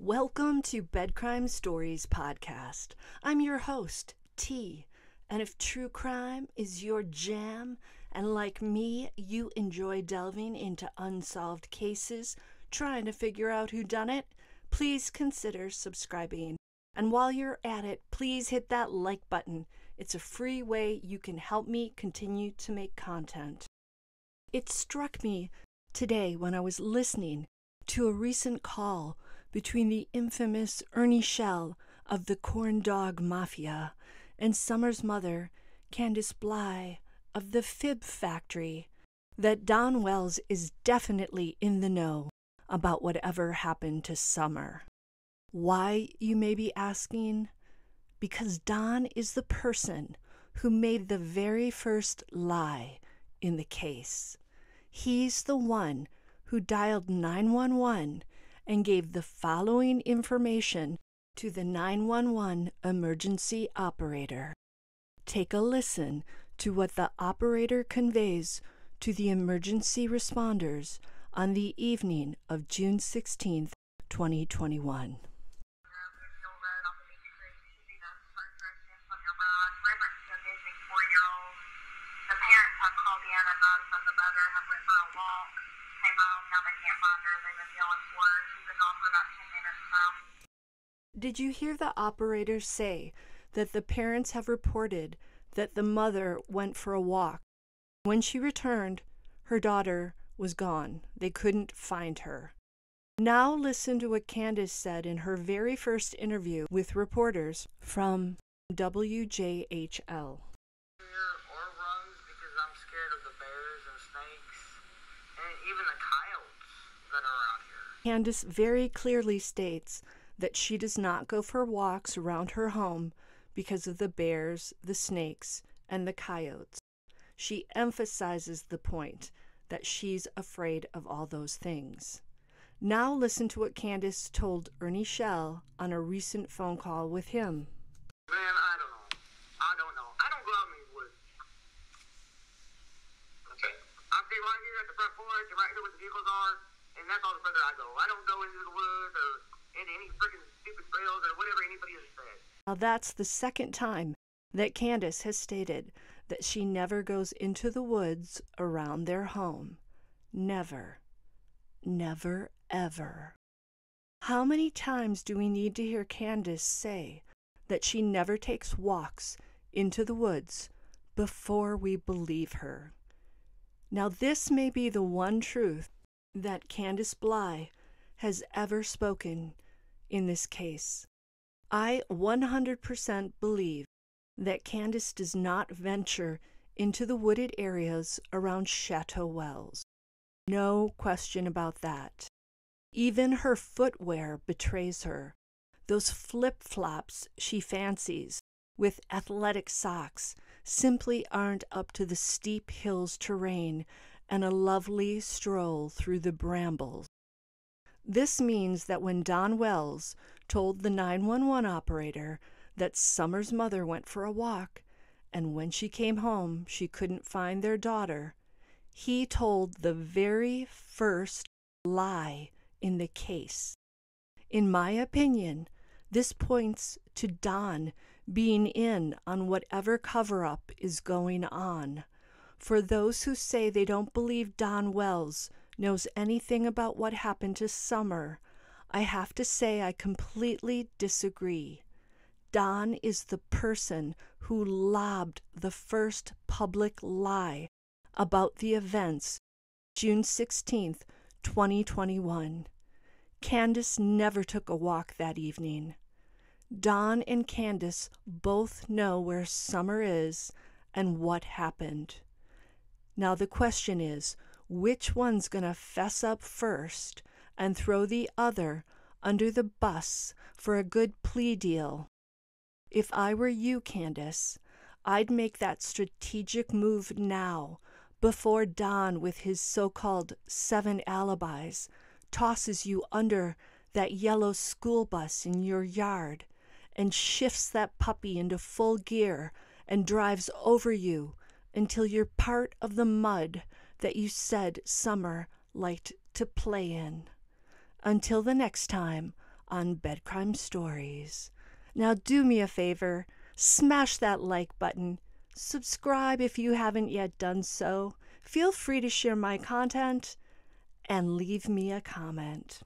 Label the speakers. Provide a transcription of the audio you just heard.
Speaker 1: Welcome to Bed Crime Stories Podcast. I'm your host, T. And if true crime is your jam, and like me, you enjoy delving into unsolved cases, trying to figure out who done it, please consider subscribing. And while you're at it, please hit that like button. It's a free way you can help me continue to make content. It struck me today when I was listening to a recent call between the infamous Ernie Shell of the Corn Dog Mafia and Summer's mother, Candace Bly of the Fib Factory, that Don Wells is definitely in the know about whatever happened to Summer. Why, you may be asking? Because Don is the person who made the very first lie in the case. He's the one who dialed 911 and gave the following information to the 911 emergency operator. Take a listen to what the operator conveys to the emergency responders on the evening of June 16th, 2021. Did you hear the operator say that the parents have reported that the mother went for a walk? When she returned, her daughter was gone. They couldn't find her. Now listen to what Candace said in her very first interview with reporters from WJHL.
Speaker 2: Or runs because I'm scared of the bears and snakes and even the coyotes that are out here.
Speaker 1: Candace very clearly states that she does not go for walks around her home because of the bears, the snakes, and the coyotes. She emphasizes the point that she's afraid of all those things. Now listen to what Candace told Ernie Shell on a recent phone call with him.
Speaker 2: Man, I don't know. I don't go out in the woods. Okay. I stay right here at the front porch and right here where the vehicles are, and that's all the further I go. I don't go into the woods or into any freaking stupid trails or whatever anybody has said.
Speaker 1: Now that's the second time that Candace has stated that she never goes into the woods around their home. Never. Never, ever. How many times do we need to hear Candace say that she never takes walks into the woods before we believe her? Now this may be the one truth that Candace Bly has ever spoken in this case. I 100% believe that Candace does not venture into the wooded areas around Chateau Wells. No question about that. Even her footwear betrays her. Those flip-flops she fancies with athletic socks simply aren't up to the steep hills terrain and a lovely stroll through the brambles. This means that when Don Wells told the 911 operator that Summer's mother went for a walk, and when she came home she couldn't find their daughter, he told the very first lie in the case. In my opinion, this points to Don being in on whatever cover-up is going on. For those who say they don't believe Don Wells knows anything about what happened to Summer, I have to say I completely disagree. Don is the person who lobbed the first public lie about the events June 16th, 2021. Candace never took a walk that evening. Don and Candace both know where Summer is and what happened. Now the question is, which one's gonna fess up first and throw the other under the bus for a good plea deal? If I were you, Candace, I'd make that strategic move now, before Don, with his so-called 7 alibis, tosses you under that yellow school bus in your yard and shifts that puppy into full gear and drives over you until you're part of the mud that you said Summer liked to play in. Until the next time, on Bedcrime Stories. Now do me a favor, smash that like button, subscribe if you haven't yet done so, feel free to share my content, and leave me a comment.